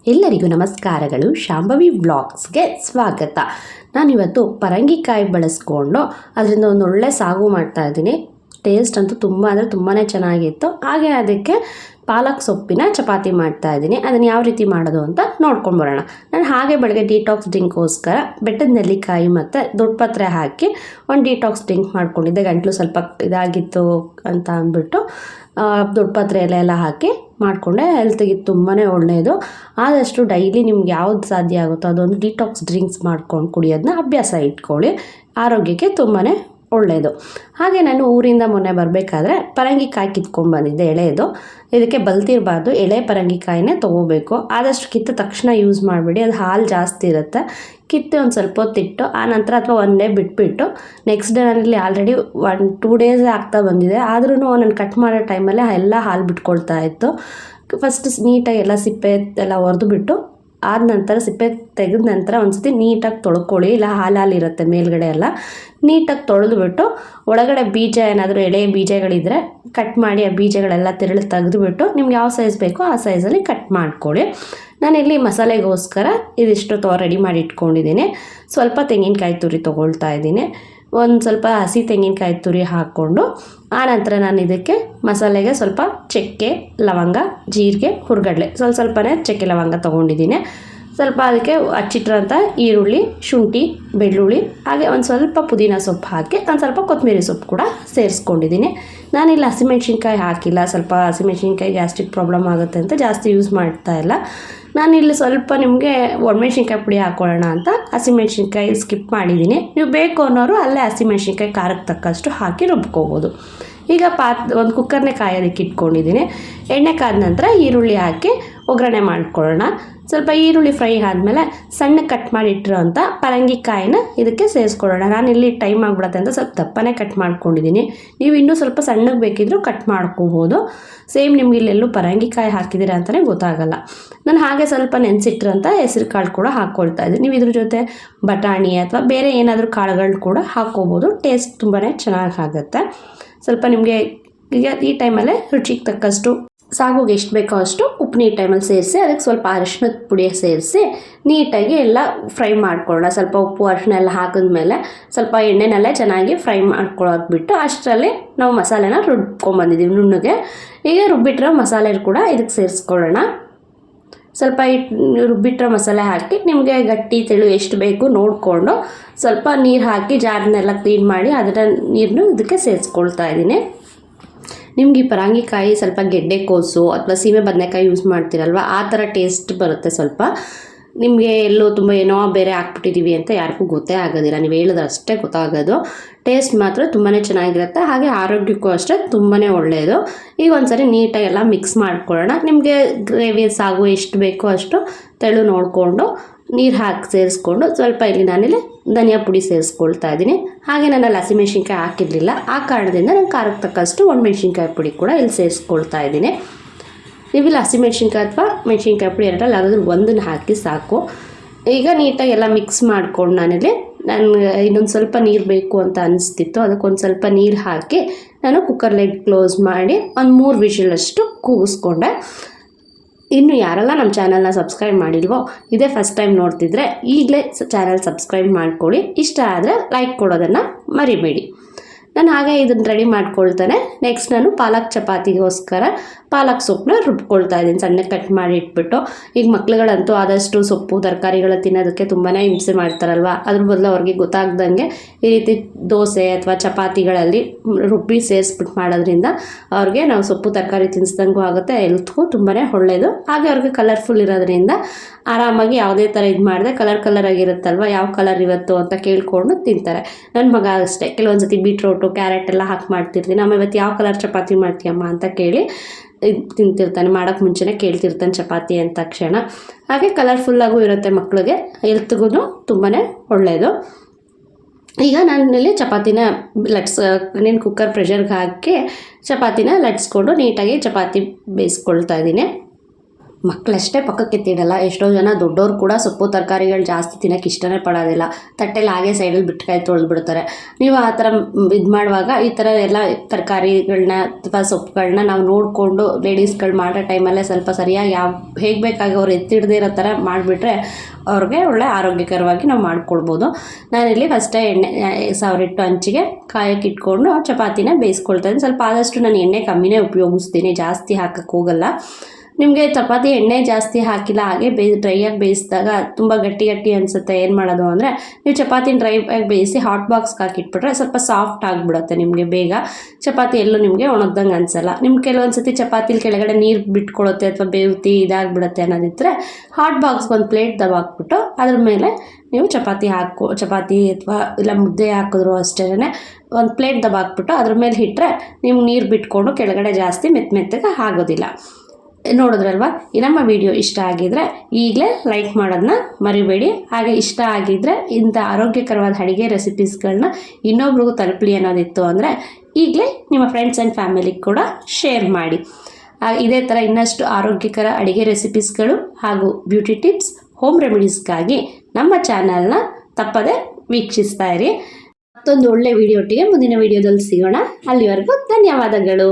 ಎಲ್ಲರಿಗೂ ನಮಸ್ಕಾರಗಳು. ಶಾಂಭವಿ ವ್ಲಾಗ್ಸ್ಗೆ ಸ್ವಾಗತ. ನಾನಿವತ್ತು ಪರಂಗಿಕಾಯಿ ಬಳಸ್ಕೊಂಡು ಅದರಿಂದ ಒಂದು ಒಳ್ಳೆ ಸಾಗು ಮಾಡ್ತಾಯಿದ್ದೀನಿ. ಟೇಸ್ಟ್ ಅಂತೂ ತುಂಬ ಅಂದರೆ ತುಂಬಾ ಚೆನ್ನಾಗಿತ್ತು. ಹಾಗೆ ಅದಕ್ಕೆ ಪಾಲಕ್ ಸೊಪ್ಪಿನ ಚಪಾತಿ ಮಾಡ್ತಾಯಿದ್ದೀನಿ. ಅದನ್ನು ಯಾವ ರೀತಿ ಮಾಡೋದು ಅಂತ ನೋಡ್ಕೊಂಡು ಬರೋಣ. ನಾನು ಹಾಗೆ ಬೆಳಗ್ಗೆ ಡಿಟಾಕ್ಸ್ ಡ್ರಿಂಕ್ಗೋಸ್ಕರ ಬೆಟ್ಟದ ನೆಲ್ಲಿಕಾಯಿ ಮತ್ತು ದೊಡ್ಡ ಪತ್ರೆ ಹಾಕಿ ಒಂದು ಡಿಟಾಕ್ಸ್ ಡ್ರಿಂಕ್ ಮಾಡ್ಕೊಂಡಿದ್ದೆ. ಗಂಟಲು ಸ್ವಲ್ಪ ಇದಾಗಿತ್ತು ಅಂತ ಅಂದ್ಬಿಟ್ಟು ದೊಡ್ಡ ಪತ್ರೆ ಎಲ್ಲ ಹಾಕಿ ಮಾಡಿಕೊಂಡೆ. ಹೆಲ್ತಿಗೆ ತುಂಬಾ ಒಳ್ಳೆಯದು. ಆದಷ್ಟು ಡೈಲಿ ನಿಮ್ಗೆ ಯಾವ್ದು ಸಾಧ್ಯ ಆಗುತ್ತೋ ಅದೊಂದು ಡಿಟಾಕ್ಸ್ ಡ್ರಿಂಕ್ಸ್ ಮಾಡ್ಕೊಂಡು ಕುಡಿಯೋದನ್ನ ಅಭ್ಯಾಸ ಇಟ್ಕೊಳ್ಳಿ. ಆರೋಗ್ಯಕ್ಕೆ ತುಂಬಾ ಒಳ್ಳೆಯದು. ಹಾಗೆ ನಾನು ಊರಿಂದ ಮೊನ್ನೆ ಬರಬೇಕಾದ್ರೆ ಪರಂಗಿಕಾಯಿ ಕಿತ್ಕೊಂಡು ಬಂದಿದ್ದೆ ಎಳೆಯದು. ಇದಕ್ಕೆ ಬಲ್ತಿರಬಾರ್ದು, ಎಳೆ ಪರಂಗಿಕಾಯಿನೇ ತೊಗೋಬೇಕು. ಆದಷ್ಟು ಕಿತ್ತ ತಕ್ಷಣ ಯೂಸ್ ಮಾಡಿಬಿಡಿ, ಅದು ಹಾಲು ಜಾಸ್ತಿ ಇರುತ್ತೆ. ಕಿತ್ತು ಒಂದು ಸ್ವಲ್ಪ ಹೊತ್ತಿಟ್ಟು ಆನಂತರ ಅಥವಾ ಒನ್ ಡೇ ಬಿಟ್ಬಿಟ್ಟು ನೆಕ್ಸ್ಟ್ ಡೇ ನಾನಿಲ್ಲಿ ಆಲ್ರೆಡಿ 1-2 ಡೇಸ್ ಆಗ್ತಾ ಬಂದಿದೆ. ಆದ್ರೂ ನಾನು ಕಟ್ ಮಾಡೋ ಟೈಮಲ್ಲೇ ಎಲ್ಲ ಹಾಲು ಬಿಟ್ಕೊಳ್ತಾ ಇತ್ತು. ಫಸ್ಟ್ ನೀಟಾಗಿ ಎಲ್ಲ ಸಿಪ್ಪೆ ಎಲ್ಲ ಒರೆದು ಬಿಟ್ಟು ಆದ ನಂತರ ಸಿಪ್ಪೆ ತೆಗೆದ ನಂತರ ಒಂದ್ಸತಿ ನೀಟಾಗಿ ತೊಳ್ಕೊಳ್ಳಿ. ಇಲ್ಲ ಹಾಲಿರುತ್ತೆ ಮೇಲ್ಗಡೆ ಎಲ್ಲ ನೀಟಾಗಿ ತೊಳೆದುಬಿಟ್ಟು ಒಳಗಡೆ ಬೀಜ ಏನಾದರೂ ಎಳೆ ಬೀಜಗಳಿದ್ದರೆ ಕಟ್ ಮಾಡಿ ಆ ಬೀಜಗಳೆಲ್ಲ ತೆರಳು ತೆಗೆದುಬಿಟ್ಟು ನಿಮ್ಗೆ ಯಾವ ಸೈಜ್ ಬೇಕೋ ಆ ಸೈಜಲ್ಲಿ ಕಟ್ ಮಾಡ್ಕೊಳ್ಳಿ. ನಾನಿಲ್ಲಿ ಮಸಾಲೆಗೋಸ್ಕರ ಇದಿಷ್ಟು ರೆಡಿ ಮಾಡಿ ಇಟ್ಕೊಂಡಿದ್ದೀನಿ. ಸ್ವಲ್ಪ ತೆಂಗಿನಕಾಯಿ ತುರಿ ತೊಗೊಳ್ತಾ ಇದ್ದೀನಿ. ಒಂದು ಸ್ವಲ್ಪ ಹಸಿ ತೆಂಗಿನಕಾಯಿ ತುರಿ ಹಾಕ್ಕೊಂಡು ಆನಂತರ ನಾನು ಇದಕ್ಕೆ ಮಸಾಲೆಗೆ ಸ್ವಲ್ಪ ಚಕ್ಕೆ, ಲವಂಗ, ಜೀರಿಗೆ, ಹುರ್ಗಡ್ಲೆ ಸ್ವಲ್ಪನೇ ಚಕ್ಕೆ ಲವಂಗ ತೊಗೊಂಡಿದ್ದೀನಿ. ಸ್ವಲ್ಪ ಅದಕ್ಕೆ ಹಚ್ಚಿಟ್ಟಿರೋಂಥ ಈರುಳ್ಳಿ, ಶುಂಠಿ, ಬೆಳ್ಳುಳ್ಳಿ, ಹಾಗೆ ಒಂದು ಸ್ವಲ್ಪ ಪುದೀನ ಸೊಪ್ಪು ಹಾಕಿ ಒಂದು ಸ್ವಲ್ಪ ಕೊತ್ತಂಬರಿ ಸೊಪ್ಪು ಕೂಡ ಸೇರಿಸ್ಕೊಂಡಿದ್ದೀನಿ. ನಾನಿಲ್ಲಿ ಹಸಿಮೆಣ್ಸಿನ್ಕಾಯಿ ಹಾಕಿಲ್ಲ. ಸ್ವಲ್ಪ ಹಸಿಮೆಣ್ಸಿನ್ಕಾಯಿ ಗ್ಯಾಸ್ಟ್ರಿಕ್ ಪ್ರಾಬ್ಲಮ್ ಆಗುತ್ತೆ ಅಂತ ಜಾಸ್ತಿ ಯೂಸ್ ಮಾಡ್ತಾ ಇಲ್ಲ. ನಾನಿಲ್ಲಿ ಸ್ವಲ್ಪ ನಿಮಗೆ ಒಣಮೆಣ್ಸಿನ್ಕಾಯಿ ಪುಡಿ ಹಾಕ್ಕೊಳ್ಳೋಣ ಅಂತ ಹಸಿಮೆಣ್ಸಿನ್ಕಾಯಿ ಸ್ಕಿಪ್ ಮಾಡಿದ್ದೀನಿ. ನೀವು ಬೇಕು ಅನ್ನೋರು ಅಲ್ಲೇ ಹಸಿಮೆಣ್ಸಿನ್ಕಾಯಿ ಖಾರಕ್ಕೆ ತಕ್ಕಷ್ಟು ಹಾಕಿ ರುಬ್ಕೋಬೋದು. ಈಗ ಒಂದು ಕುಕ್ಕರ್ನೇ ಕಾಯೋದಕ್ಕೆ ಇಟ್ಕೊಂಡಿದ್ದೀನಿ. ಎಣ್ಣೆ ಕಾದ ನಂತರ ಈರುಳ್ಳಿ ಹಾಕಿ ಒಗ್ಗರಣೆ ಮಾಡ್ಕೊಳ್ಳೋಣ. ಸ್ವಲ್ಪ ಈರುಳ್ಳಿ ಫ್ರೈ ಆದಮೇಲೆ ಸಣ್ಣ ಕಟ್ ಮಾಡಿ ಇಟ್ಟಿರೋಂಥ ಪರಂಗಿಕಾಯಿನ ಇದಕ್ಕೆ ಸೇರಿಸ್ಕೊಳ್ಳೋಣ. ನಾನಿಲ್ಲಿ ಟೈಮ್ ಆಗಿಬಿಡುತ್ತೆ ಅಂತ ಸ್ವಲ್ಪ ದಪ್ಪನೇ ಕಟ್ ಮಾಡ್ಕೊಂಡಿದ್ದೀನಿ. ನೀವು ಇನ್ನೂ ಸ್ವಲ್ಪ ಸಣ್ಣಗೆ ಬೇಕಿದ್ರೂ ಕಟ್ ಮಾಡ್ಕೋಬೋದು. ಸೇಮ್ ನಿಮ್ಗೆ ಇಲ್ಲೆಲ್ಲೂ ಪರಂಗಿಕಾಯಿ ಹಾಕಿದ್ದೀರಾ ಅಂತಲೇ ಗೊತ್ತಾಗಲ್ಲ. ನಾನು ಹಾಗೆ ಸ್ವಲ್ಪ ನೆನೆಸಿಟ್ಟಿರೋಂಥ ಹೆಸರು ಕಾಳು ಕೂಡ ಹಾಕ್ಕೊಳ್ತಾ ಇದ್ದೀನಿ. ನೀವು ಇದ್ರ ಜೊತೆ ಬಟಾಣಿ ಅಥವಾ ಬೇರೆ ಏನಾದರೂ ಕಾಳುಗಳು ಕೂಡ ಹಾಕ್ಕೋಬೋದು. ಟೇಸ್ಟ್ ತುಂಬಾ ಚೆನ್ನಾಗಾಗುತ್ತೆ. ಸ್ವಲ್ಪ ನಿಮಗೆ ಈಗ ಈ ಟೈಮಲ್ಲೇ ರುಚಿಗೆ ತಕ್ಕಷ್ಟು ಸಾಗುಗೆ ಎಷ್ಟು ಬೇಕೋ ಅಷ್ಟು ಉಪ್ಪು ಈ ಟೈಮಲ್ಲಿ ಸೇರಿಸಿ ಅದಕ್ಕೆ ಸ್ವಲ್ಪ ಅರಿಶಿಣದ ಪುಡಿ ಸೇರಿಸಿ ನೀಟಾಗಿ ಎಲ್ಲ ಫ್ರೈ ಮಾಡ್ಕೊಳ್ಳೋಣ. ಸ್ವಲ್ಪ ಉಪ್ಪು ಅರಿಶಿಣ ಎಲ್ಲ ಹಾಕಿದ್ಮೇಲೆ ಸ್ವಲ್ಪ ಎಣ್ಣೆನಲ್ಲೇ ಚೆನ್ನಾಗಿ ಫ್ರೈ ಮಾಡ್ಕೊಳ್ಳೋದು ಬಿಟ್ಟು ಅಷ್ಟರಲ್ಲಿ ನಾವು ಮಸಾಲೆನ ರುಬ್ಕೊಂಡ್ಬಂದಿದ್ದೀವಿ ನುಣ್ಣಗೆ. ಈಗ ರುಬ್ಬಿಟ್ಟಿರೋ ಮಸಾಲೆ ಕೂಡ ಇದಕ್ಕೆ ಸೇರಿಸ್ಕೊಳ್ಳೋಣ. ಸ್ವಲ್ಪ ರುಬ್ಬಿಟ್ಟಿರೋ ಮಸಾಲೆ ಹಾಕಿ ನಿಮಗೆ ಗಟ್ಟಿ ತೆಳು ಎಷ್ಟು ಬೇಕು ನೋಡಿಕೊಂಡು ಸ್ವಲ್ಪ ನೀರು ಹಾಕಿ ಜಾರನ್ನೆಲ್ಲ ಕ್ಲೀನ್ ಮಾಡಿ ಅದರ ನೀರನ್ನು ಇದಕ್ಕೆ ಸೇರಿಸ್ಕೊಳ್ತಾ ಇದ್ದೀನಿ. ನಿಮ್ಗೆ ಈ ಪರಂಗಿಕಾಯಿ ಸ್ವಲ್ಪ ಗೆಡ್ಡೆ ಕೋಸು ಅಥವಾ ಸೀಮೆ ಬದನೆಕಾಯಿ ಯೂಸ್ ಮಾಡ್ತೀರಲ್ವ, ಆ ಥರ ಟೇಸ್ಟ್ ಬರುತ್ತೆ. ಸ್ವಲ್ಪ ನಿಮಗೆ ಎಲ್ಲೋ ತುಂಬ ಏನೋ ಬೇರೆ ಹಾಕ್ಬಿಟ್ಟಿದ್ದೀವಿ ಅಂತ ಯಾರಿಗೂ ಗೊತ್ತೇ ಆಗೋದಿಲ್ಲ. ನೀವು ಹೇಳಿದ್ರೆ ಅಷ್ಟೇ ಗೊತ್ತಾಗೋದು. ಟೇಸ್ಟ್ ಮಾತ್ರ ತುಂಬಾ ಚೆನ್ನಾಗಿರುತ್ತೆ. ಹಾಗೆ ಆರೋಗ್ಯಕ್ಕೂ ಅಷ್ಟೇ ತುಂಬಾ ಒಳ್ಳೆಯದು. ಈಗ ಒಂದ್ಸರಿ ನೀಟಾಗಿ ಎಲ್ಲ ಮಿಕ್ಸ್ ಮಾಡ್ಕೊಳ್ಳೋಣ. ನಿಮಗೆ ಗ್ರೇವಿ ಸಾಗು ಎಷ್ಟು ಬೇಕೋ ಅಷ್ಟು ತೆಳು ನೋಡಿಕೊಂಡು ನೀರು ಹಾಕಿ ಸೇರಿಸ್ಕೊಂಡು ಸ್ವಲ್ಪ ಇಲ್ಲಿ ನಾನಿಲ್ಲಿ ಧನಿಯಾ ಪುಡಿ ಸೇರಿಸ್ಕೊಳ್ತಾ ಇದ್ದೀನಿ. ಹಾಗೆ ನಾನು ಹಸಿಮೆಣ್ಸಿನ್ಕಾಯಿ ಹಾಕಿರಲಿಲ್ಲ. ಆ ಕಾರಣದಿಂದ ನಾನು ಖಾರಕ್ಕೆ ತಕ್ಕಷ್ಟು ಒಣಮೆಣ್ಸಿನ್ಕಾಯಿ ಪುಡಿ ಕೂಡ ಇಲ್ಲಿ ಸೇರಿಸ್ಕೊಳ್ತಾ ಇದ್ದೀನಿ. ನೀವಿಲ್ಲಿ ಹಸಿಮೆಣ್ಸಿನ್ಕಾಯಿ ಅಥವಾ ಮೆಣ್ಸಿನ್ಕಾಯಿ ಪುಡಿ ಎರಡರಲ್ಲಿ ಯಾವುದಾದ್ರೂ ಒಂದನ್ನು ಹಾಕಿ ಸಾಕು. ಈಗ ನೀಟಾಗಿ ಎಲ್ಲ ಮಿಕ್ಸ್ ಮಾಡ್ಕೊಂಡು ನಾನು ಇನ್ನೊಂದು ಸ್ವಲ್ಪ ನೀರು ಬೇಕು ಅಂತ ಅನಿಸ್ತಿತ್ತು. ಅದಕ್ಕೊಂದು ಸ್ವಲ್ಪ ನೀರು ಹಾಕಿ ನಾನು ಕುಕ್ಕರ್ ಲಿಡ್ ಕ್ಲೋಸ್ ಮಾಡಿ ಒಂದು 3 ವಿಷಿಲಷ್ಟು ಕೂಗಿಸ್ಕೊಂಡೆ. ಇನ್ನು ಯಾರೆಲ್ಲ ನಮ್ಮ ಚಾನಲ್ನ ಸಬ್ಸ್ಕ್ರೈಬ್ ಮಾಡಿಲ್ವೋ, ಇದೇ ಫಸ್ಟ್ ಟೈಮ್ ನೋಡ್ತಿದ್ರೆ ಈಗಲೇ ಚಾನಲ್ ಸಬ್ಸ್ಕ್ರೈಬ್ ಮಾಡ್ಕೊಳ್ಳಿ. ಇಷ್ಟ ಆದರೆ ಲೈಕ್ ಕೊಡೋದನ್ನು ಮರಿಬೇಡಿ. ನಾನು ಹಾಗೆ ಇದನ್ನು ರೆಡಿ ಮಾಡ್ಕೊಳ್ತಾನೆ. ನೆಕ್ಸ್ಟ್ ನಾನು ಪಾಲಕ್ ಚಪಾತಿಗೋಸ್ಕರ ಪಾಲಕ್ ಸೊಪ್ಪನ್ನ ರುಬ್ಕೊಳ್ತಾ ಇದ್ದೀನಿ. ಸಣ್ಣಗೆ ಕಟ್ ಮಾಡಿ ಇಟ್ಬಿಟ್ಟು. ಈಗ ಮಕ್ಳುಗಳಂತೂ ಆದಷ್ಟು ಸೊಪ್ಪು ತರಕಾರಿಗಳ ತಿನ್ನೋದಕ್ಕೆ ತುಂಬಾ ಹಿಂಸೆ ಮಾಡ್ತಾರಲ್ವ, ಅದ್ರ ಬದಲು ಅವ್ರಿಗೆ ಗೊತ್ತಾಗ್ದಂಗೆ ಈ ರೀತಿ ದೋಸೆ ಅಥವಾ ಚಪಾತಿಗಳಲ್ಲಿ ರುಬ್ಬಿ ಸೇರಿಸ್ಬಿಟ್ಟು ಮಾಡೋದ್ರಿಂದ ಅವ್ರಿಗೆ ನಾವು ಸೊಪ್ಪು ತರಕಾರಿ ತಿನ್ನಿಸ್ದಂಗೂ ಆಗುತ್ತೆ, ಹೆಲ್ತ್ಗೂ ತುಂಬಾ ಒಳ್ಳೆಯದು. ಹಾಗೆ ಅವ್ರಿಗೆ ಕಲರ್ಫುಲ್ ಇರೋದ್ರಿಂದ ಆರಾಮಾಗಿ ಯಾವುದೇ ಥರ ಇದು ಮಾಡಿದೆ ಕಲರ್ ಆಗಿರುತ್ತಲ್ವ, ಯಾವ ಕಲರ್ ಇವತ್ತು ಅಂತ ಕೇಳಿಕೊಂಡು ತಿಂತಾರೆ. ನನ್ನ ಮಗ ಅಷ್ಟೇ ಕೆಲವೊಂದು ಸತಿ ಬೀಟ್ರೋಟು ಕ್ಯಾರೆಟ್ ಎಲ್ಲ ಹಾಕಿ ಮಾಡ್ತಿರ್ತೀನಿ. ಅಮ್ಮ ಇವತ್ತು ಯಾವ ಕಲರ್ ಚಪಾತಿ ಮಾಡ್ತೀಯಮ್ಮ ಅಂತ ಕೇಳಿ ತಿಂತಿರ್ತಾನೆ. ಮಾಡೋಕ್ಕೆ ಮುಂಚೆನೇ ಕೇಳ್ತಿರ್ತಾನೆ ಚಪಾತಿ ಅಂದ ತಕ್ಷಣ. ಹಾಗೆ ಕಲರ್ಫುಲ್ಲಾಗೂ ಇರುತ್ತೆ, ಮಕ್ಕಳಿಗೆ ಹೆಲ್ತ್ಗೂ ತುಂಬಾ ಒಳ್ಳೆಯದು. ಈಗ ನಾನಿಲ್ಲಿ ಚಪಾತಿನ ಕುಕ್ಕರ್ ಪ್ರೆಷರ್ಗೆ ಹಾಕಿ ಚಪಾತಿನ ಲಟ್ಸ್ಕೊಂಡು ನೀಟಾಗಿ ಚಪಾತಿ ಬೇಯಿಸ್ಕೊಳ್ತಾ ಇದ್ದೀನಿ. ಮಕ್ಕಳಷ್ಟೇ ಪಕ್ಕಕ್ಕೆ ಎತ್ತಿಡಲ್ಲ, ಎಷ್ಟೋ ಜನ ದೊಡ್ಡವ್ರು ಕೂಡ ಸೊಪ್ಪು ತರಕಾರಿಗಳು ಜಾಸ್ತಿ ತಿನ್ನೋಕ್ಕೆ ಇಷ್ಟನೇ ಪಡೋದಿಲ್ಲ. ತಟ್ಟೆಲಿ ಹಾಗೆ ಸೈಡಲ್ಲಿ ಬಿಟ್ಟು ಕೈ ತೊಳೆದ್ಬಿಡ್ತಾರೆ. ನೀವು ಆ ಥರ ಇದು ಮಾಡುವಾಗ ಈ ಥರ ಎಲ್ಲ ತರಕಾರಿಗಳನ್ನ ಅಥವಾ ಸೊಪ್ಪುಗಳನ್ನ ನಾವು ನೋಡಿಕೊಂಡು ಲೇಡೀಸ್ಗಳು ಮಾಡೋ ಟೈಮಲ್ಲೇ ಸ್ವಲ್ಪ ಸರಿಯಾಗಿ ಹೇಗೆ ಬೇಕಾಗಿ ಅವ್ರು ಎತ್ತಿಡದೇ ಇರೋ ಥರ ಮಾಡಿಬಿಟ್ರೆ ಅವ್ರಿಗೆ ಒಳ್ಳೆ ಆರೋಗ್ಯಕರವಾಗಿ ನಾವು ಮಾಡ್ಕೊಳ್ಬೋದು. ನಾನಿಲ್ಲಿ ಫಸ್ಟೇ ಎಣ್ಣೆ ಸಾವಿರಿಟ್ಟು ಹಂಚಿಗೆ ಕಾಯಕ್ಕೆ ಇಟ್ಕೊಂಡು ಚಪಾತಿನ ಬೇಯಿಸ್ಕೊಳ್ತಾಯಿದ್ದೀನಿ. ಸ್ವಲ್ಪ ಆದಷ್ಟು ನಾನು ಎಣ್ಣೆ ಕಮ್ಮಿನೇ ಉಪಯೋಗಿಸ್ತೀನಿ, ಜಾಸ್ತಿ ಹಾಕಕ್ಕೆ ಹೋಗಲ್ಲ. ನಿಮಗೆ ಚಪಾತಿ ಎಣ್ಣೆ ಜಾಸ್ತಿ ಹಾಕಿಲ್ಲ ಹಾಗೆ ಡ್ರೈಯಾಗಿ ಬೇಯಿಸಿದಾಗ ತುಂಬ ಗಟ್ಟಿ ಅನಿಸುತ್ತೆ. ಏನು ಮಾಡೋದು ಅಂದರೆ ನೀವು ಚಪಾತಿನ ಡ್ರೈಯಾಗಿ ಬೇಯಿಸಿ ಹಾಟ್ ಬಾಕ್ಸ್ಗೆ ಹಾಕಿಟ್ಬಿಟ್ರೆ ಸ್ವಲ್ಪ ಸಾಫ್ಟ್ ಆಗಿಬಿಡುತ್ತೆ ನಿಮಗೆ ಬೇಗ. ಚಪಾತಿ ಎಲ್ಲೂ ನಿಮಗೆ ಒಣಗ್ದಂಗೆ ಅನಿಸಲ್ಲ. ನಿಮ್ಗೆ ಕೆಲವೊಂದು ಸತಿ ಚಪಾತಿಲಿ ಕೆಳಗಡೆ ನೀರು ಬಿಟ್ಕೊಳ್ಳುತ್ತೆ ಅಥವಾ ಬೇವುತಿ ಇದಾಗಿಬಿಡುತ್ತೆ ಅನ್ನೋದಿದ್ದರೆ ಹಾಟ್ ಬಾಕ್ಸ್ಗೆ ಒಂದು ಪ್ಲೇಟ್ ದಬಾಕ್ಬಿಟ್ಟು ಅದ್ರ ಮೇಲೆ ನೀವು ಚಪಾತಿ ಅಥವಾ ಇಲ್ಲ ಮುದ್ದೆ ಹಾಕಿದ್ರು ಅಷ್ಟೇ ಒಂದು ಪ್ಲೇಟ್ ದಬಾಕ್ಬಿಟ್ಟು ಅದ್ರ ಮೇಲೆ ಇಟ್ಟರೆ ನೀವು ನೀರು ಬಿಟ್ಕೊಂಡು ಕೆಳಗಡೆ ಜಾಸ್ತಿ ಮೆತ್ತಗೆ ಆಗೋದಿಲ್ಲ. ನೋಡಿದ್ರಲ್ವ, ನಮ್ಮ ವಿಡಿಯೋ ಇಷ್ಟ ಆಗಿದ್ರೆ ಈಗಲೇ ಲೈಕ್ ಮಾಡೋದನ್ನ ಮರಿಬೇಡಿ. ಹಾಗೆ ಇಷ್ಟ ಆಗಿದ್ದರೆ ಇಂಥ ಆರೋಗ್ಯಕರವಾದ ಅಡುಗೆ ರೆಸಿಪೀಸ್ಗಳನ್ನ ಇನ್ನೊಬ್ರಿಗೂ ತಲುಪಲಿ ಅನ್ನೋದಿತ್ತು ಅಂದರೆ ಈಗಲೇ ನಿಮ್ಮ ಫ್ರೆಂಡ್ಸ್ ಆ್ಯಂಡ್ ಫ್ಯಾಮಿಲಿಗೆ ಕೂಡ ಶೇರ್ ಮಾಡಿ. ಇದೇ ಥರ ಇನ್ನಷ್ಟು ಆರೋಗ್ಯಕರ ಅಡುಗೆ ರೆಸಿಪೀಸ್ಗಳು ಹಾಗೂ ಬ್ಯೂಟಿ ಟಿಪ್ಸ್, ಹೋಮ್ ರೆಮಿಡೀಸ್ಗಾಗಿ ನಮ್ಮ ಚಾನಲ್ನ ತಪ್ಪದೆ ವೀಕ್ಷಿಸ್ತಾ ಇರಿ. ಮತ್ತೊಂದು ಒಳ್ಳೆ ವಿಡಿಯೋಟಿಗೆ ಮುಂದಿನ ವಿಡಿಯೋದಲ್ಲಿ ಸಿಗೋಣ. ಅಲ್ಲಿವರೆಗೂ ಧನ್ಯವಾದಗಳು.